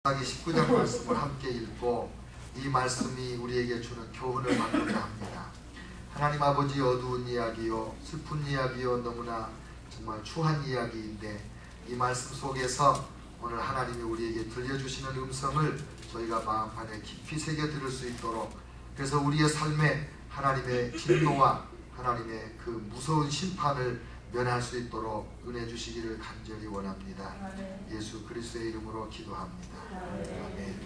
사사기 19장 말씀을 함께 읽고 이 말씀이 우리에게 주는 교훈을 받고자 합니다. 하나님 아버지, 어두운 이야기요, 슬픈 이야기요, 너무나 정말 추한 이야기인데 이 말씀 속에서 오늘 하나님이 우리에게 들려주시는 음성을 저희가 마음판에 깊이 새겨 들을 수 있도록, 그래서 우리의 삶에 하나님의 진노와 하나님의 그 무서운 심판을 면할 수 있도록 은혜 주시기를 간절히 원합니다. 예수 그리스도의 이름으로 기도합니다. 아멘.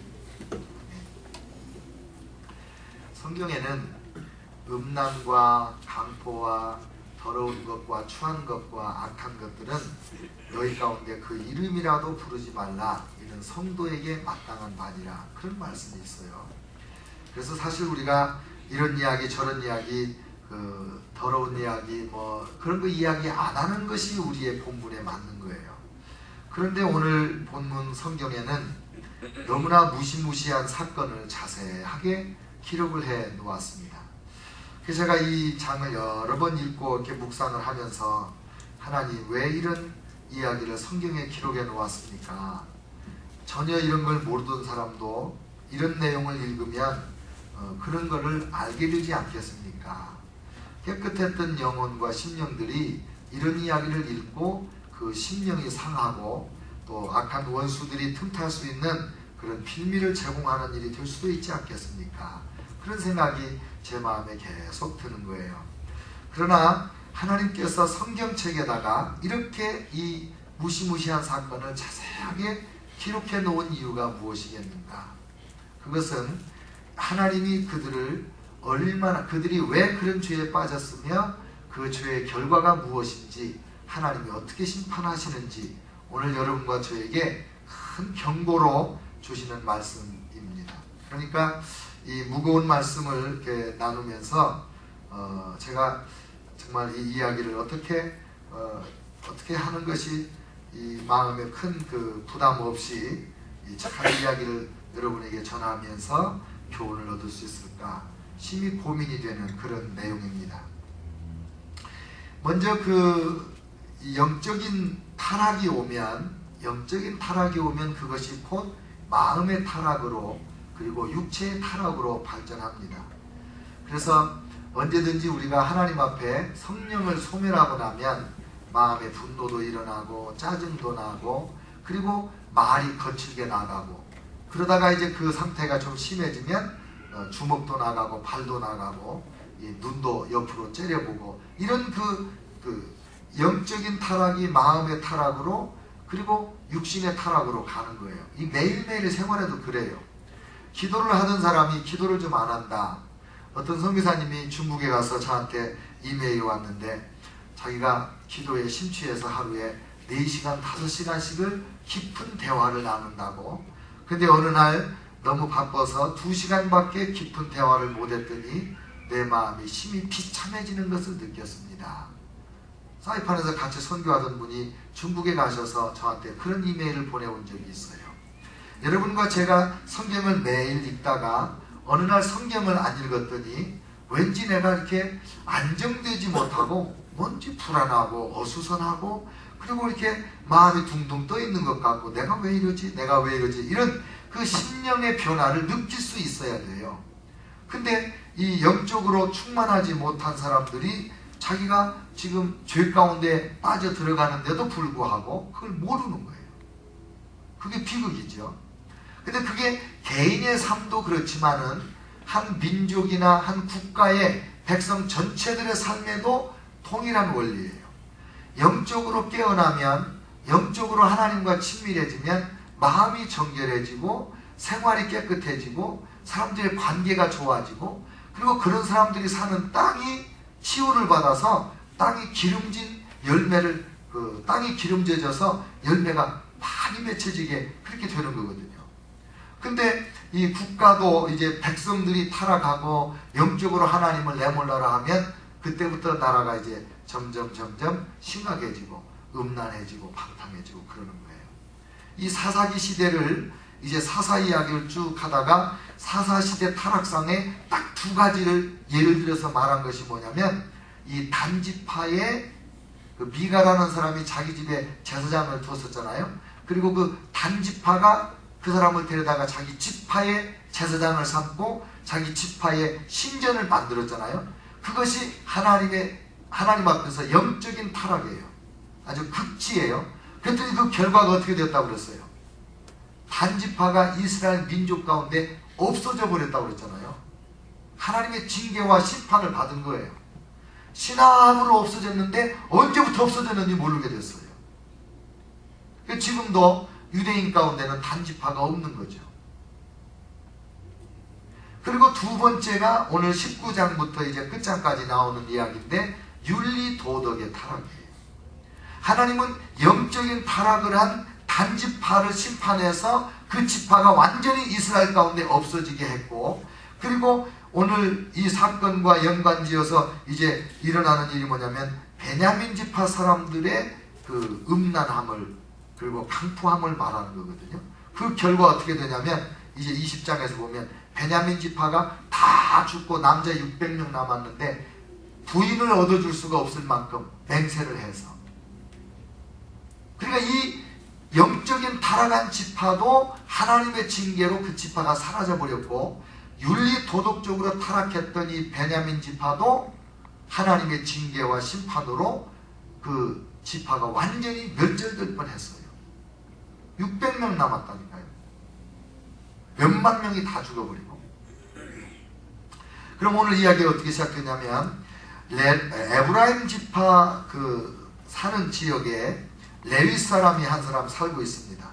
성경에는 음란과 강포와 더러운 것과 추한 것과 악한 것들은 너희 가운데 그 이름이라도 부르지 말라, 이는 성도에게 마땅한 바니라, 그런 말씀이 있어요. 그래서 사실 우리가 이런 이야기 저런 이야기, 더러운 이야기 그런 거 이야기 안 하는 것이 우리의 본분에 맞는 거예요. 그런데 오늘 본문 성경에는 너무나 무시무시한 사건을 자세하게 기록을 해 놓았습니다. 그래서 제가 이 장을 여러 번 읽고 이렇게 묵상을 하면서, 하나님 왜 이런 이야기를 성경에 기록해 놓았습니까? 전혀 이런 걸 모르던 사람도 이런 내용을 읽으면 그런 거를 알게 되지 않겠습니까? 깨끗했던 영혼과 심령들이 이런 이야기를 읽고 그 심령이 상하고 또 악한 원수들이 틈탈 수 있는 그런 빌미를 제공하는 일이 될 수도 있지 않겠습니까? 그런 생각이 제 마음에 계속 드는 거예요. 그러나 하나님께서 성경책에다가 이렇게 이 무시무시한 사건을 자세하게 기록해 놓은 이유가 무엇이겠는가? 그것은 하나님이 그들이 왜 그런 죄에 빠졌으며 그 죄의 결과가 무엇인지, 하나님이 어떻게 심판하시는지 오늘 여러분과 저에게 큰 경고로 주시는 말씀입니다. 그러니까 이 무거운 말씀을 이렇게 나누면서 제가 정말 이 이야기를 어떻게 하는 것이 이 마음에 큰 그 부담 없이 이 착한 이야기를 여러분에게 전하면서 교훈을 얻을 수 있을까 심히 고민이 되는 그런 내용입니다. 먼저 영적인 타락이 오면 그것이 곧 마음의 타락으로, 그리고 육체의 타락으로 발전합니다. 그래서 언제든지 우리가 하나님 앞에 성령을 소멸하고 나면 마음의 분노도 일어나고 짜증도 나고, 그리고 말이 거칠게 나가고, 그러다가 이제 그 상태가 좀 심해지면 주먹도 나가고 발도 나가고 눈도 옆으로 째려보고, 이런 그 영적인 타락이 마음의 타락으로, 그리고 육신의 타락으로 가는 거예요. 이 매일매일 생활에도 그래요. 기도를 하던 사람이 기도를 좀 안 한다. 어떤 선교사님이 중국에 가서 저한테 이메일이 왔는데, 자기가 기도에 심취해서 하루에 4시간, 5시간씩을 깊은 대화를 나눈다고. 근데 어느 날 너무 바빠서 2시간밖에 깊은 대화를 못했더니 내 마음이 심히 비참해지는 것을 느꼈습니다. 사이판에서 같이 선교하던 분이 중국에 가셔서 저한테 그런 이메일을 보내온 적이 있어요. 여러분과 제가 성경을 매일 읽다가 어느 날 성경을 안 읽었더니 왠지 내가 이렇게 안정되지 못하고 뭔지 불안하고 어수선하고, 그리고 이렇게 마음이 둥둥 떠 있는 것 같고, 내가 왜 이러지? 이런 그 심령의 변화를 느낄 수 있어야 돼요. 근데 이 영적으로 충만하지 못한 사람들이 자기가 지금 죄 가운데 빠져 들어가는데도 불구하고 그걸 모르는 거예요. 그게 비극이죠. 근데 그게 개인의 삶도 그렇지만은 한 민족이나 한 국가의 백성 전체들의 삶에도 동일한 원리예요. 영적으로 깨어나면, 영적으로 하나님과 친밀해지면 마음이 정결해지고 생활이 깨끗해지고 사람들의 관계가 좋아지고, 그리고 그런 사람들이 사는 땅이 치유를 받아서 땅이 기름진 열매를, 땅이 기름져져서 열매가 많이 맺혀지게 그렇게 되는 거거든요. 근데 이 국가도 이제 백성들이 타락하고 영적으로 하나님을 내몰라라 하면 그때부터 나라가 이제 점점 심각해지고 음란해지고 방탕해지고 그러는 거예요. 이 사사기 시대를 이제 사사 이야기를 쭉 하다가 사사시대 타락상에 딱 2가지를 예를 들어서 말한 것이 뭐냐면, 이 단지파의 미가라는 사람이 자기 집에 제사장을 두었었잖아요. 그리고 그 단지파가 그 사람을 데려다가 자기 지파의 제사장을 삼고 자기 지파의 신전을 만들었잖아요. 그것이 하나님 앞에서 영적인 타락이에요. 아주 극치예요. 그랬더니 그 결과가 어떻게 됐다고 그랬어요? 단지파가 이스라엘 민족 가운데 없어져 버렸다고 그랬잖아요. 하나님의 징계와 심판을 받은 거예요. 신함으로 없어졌는데 언제부터 없어졌는지 모르게 됐어요. 지금도 유대인 가운데는 단지파가 없는 거죠. 그리고 두 번째가 오늘 19장부터 이제 끝장까지 나오는 이야기인데 윤리도덕의 타락이에요. 하나님은 영적인 타락을 한 단지파를 심판해서 그 지파가 완전히 이스라엘 가운데 없어지게 했고, 그리고 오늘 이 사건과 연관지어서 이제 일어나는 일이 뭐냐면 베냐민 지파 사람들의 그 음란함을 그리고 강포함을 말하는 거거든요. 그 결과 어떻게 되냐면 이제 20장에서 보면 베냐민 지파가 다 죽고 남자 600명 남았는데 부인을 얻어줄 수가 없을 만큼 맹세를 해서, 그러니까 이 영적인 타락한 지파도 하나님의 징계로 그 지파가 사라져버렸고, 윤리 도덕적으로 타락했던 이 베냐민 지파도 하나님의 징계와 심판으로 그 지파가 완전히 멸절될 뻔했어요. 600명 남았다니까요. 몇만 명이 다 죽어버리고. 그럼 오늘 이야기가 어떻게 시작되냐면 에브라임 지파 그 사는 지역에 레위 사람이 한 사람 살고 있습니다.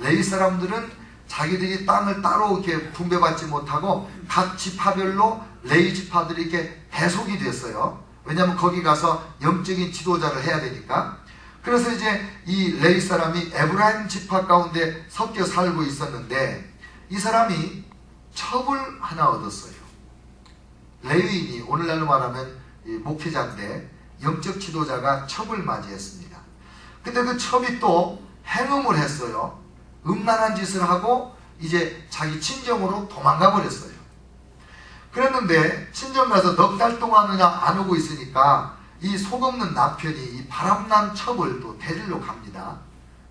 레위 사람들은 자기들이 땅을 따로 이렇게 분배받지 못하고 각 지파별로 레위 지파들이 이렇게 배속이 됐어요. 왜냐하면 거기 가서 영적인 지도자를 해야 되니까. 그래서 이제 이 레위 사람이 에브라임 지파 가운데 섞여 살고 있었는데 이 사람이 첩을 하나 얻었어요. 레위인이 오늘날로 말하면 목회자인데 영적 지도자가 첩을 맞이했습니다. 근데 그 첩이 또 행음을 했어요. 음란한 짓을 하고 이제 자기 친정으로 도망가 버렸어요. 그랬는데 친정 가서 넉 달 동안이나 안 오고 있으니까 이 속없는 남편이 이 바람난 첩을 또 데리러 갑니다.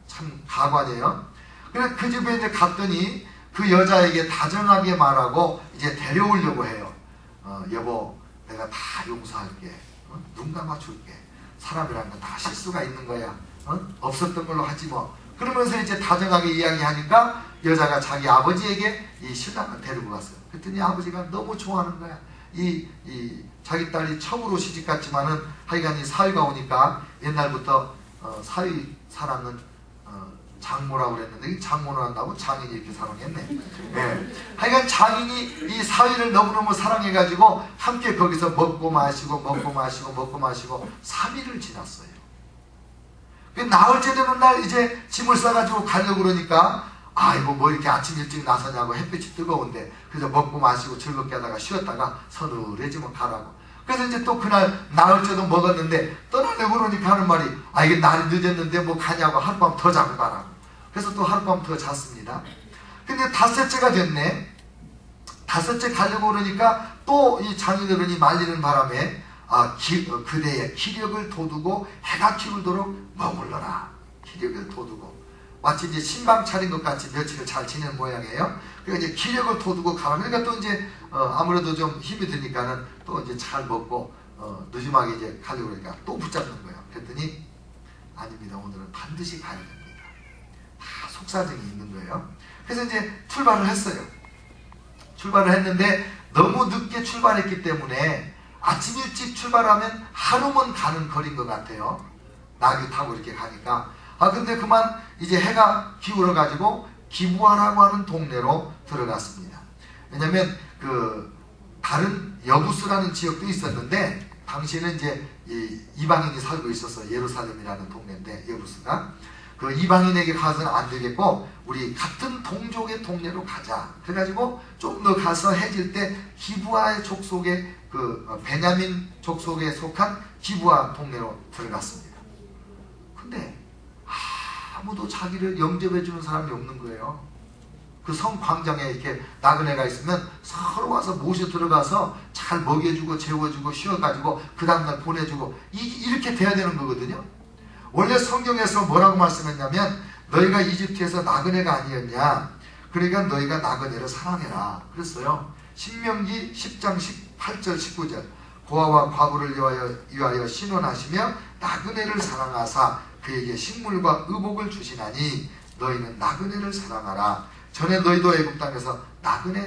참 가관이에요. 그래서 그 집에 이제 갔더니 그 여자에게 다정하게 말하고 이제 데려오려고 해요. 여보, 내가 다 용서할게. 눈 감아줄게. 사람이란 건 다 실수가 있는 거야. 없었던 걸로 하지 뭐. 그러면서 이제 다정하게 이야기하니까 여자가 자기 아버지에게 이 신랑을 데리고 갔어요. 그랬더니 아버지가 너무 좋아하는 거야. 자기 딸이 첩으로 시집갔지만은 하여간 이 사위가 오니까 옛날부터 사위 사람은 장모라고 그랬는데 이 장모를 한다고 장인이 이렇게 사랑했네. 네. 하여간 장인이 이 사위를 너무너무 사랑해가지고 함께 거기서 먹고 마시고 3일을 지났어요. 나흘째 되는 날 이제 짐을 싸가지고 가려고 그러니까 아이고 뭐 이렇게 아침 일찍 나서냐고, 햇빛이 뜨거운데 그래서 먹고 마시고 즐겁게 하다가 쉬었다가 서늘해지면 가라고. 그래서 이제 또 그날 나흘째도 먹었는데 떠나려고 그러니까 하는 말이 이게 날이 늦었는데 뭐 가냐고, 하룻밤 더 자고 가라고. 그래서 또 하룻밤 더 잤습니다. 근데 닷새째가 됐네. 닷새째 가려고 그러니까 또 이 장인어른이 말리는 바람에 그대의 기력을 돋우고 해가 기울도록 머물러라. 기력을 돋우고. 마치 이제 신방 차린 것 같이 며칠을 잘 지낸 모양이에요. 그러니까 이제 기력을 돋우고 가라. 그러니까 또 이제 아무래도 좀 힘이 드니까는 또 이제 잘 먹고 늦음하게 이제 가려고 그러니까 또 붙잡는 거예요. 그랬더니 아닙니다. 오늘은 반드시 가야 됩니다. 다 속사정이 있는 거예요. 그래서 이제 출발을 했어요. 출발을 했는데 너무 늦게 출발했기 때문에 아침 일찍 출발하면 하루만 가는 거리인 것 같아요. 나귀 타고 이렇게 가니까. 근데 그만 이제 해가 기울어 가지고 기부하라고 하는 동네로 들어갔습니다. 왜냐면 그 다른 여부스라는 지역도 있었는데 당시에는 이제 이방인이 살고 있어서 예루살렘이라는 동네인데 여부스가 그 이방인에게 가서는 안 되겠고 우리 같은 동족의 동네로 가자. 그래가지고 좀 더 가서 해질 때 기부하의 족속의 그 베냐민 족속에 속한 기부하 동네로 들어갔습니다. 근데 아무도 자기를 영접해주는 사람이 없는 거예요. 그 성 광장에 이렇게 나그네가 있으면 서로 와서 모셔 들어가서 잘 먹여주고 재워주고 쉬어가지고 그 다음날 보내주고 이렇게 돼야 되는 거거든요. 원래 성경에서 뭐라고 말씀했냐면 너희가 이집트에서 나그네가 아니었냐. 그러니까 너희가 나그네를 사랑해라 그랬어요. 신명기 10장 18절 19절 고아와 과부를 위하여 신원하시며 나그네를 사랑하사 그에게 식물과 의복을 주시나니 너희는 나그네를 사랑하라. 전에 너희도 애굽 땅에서 나그네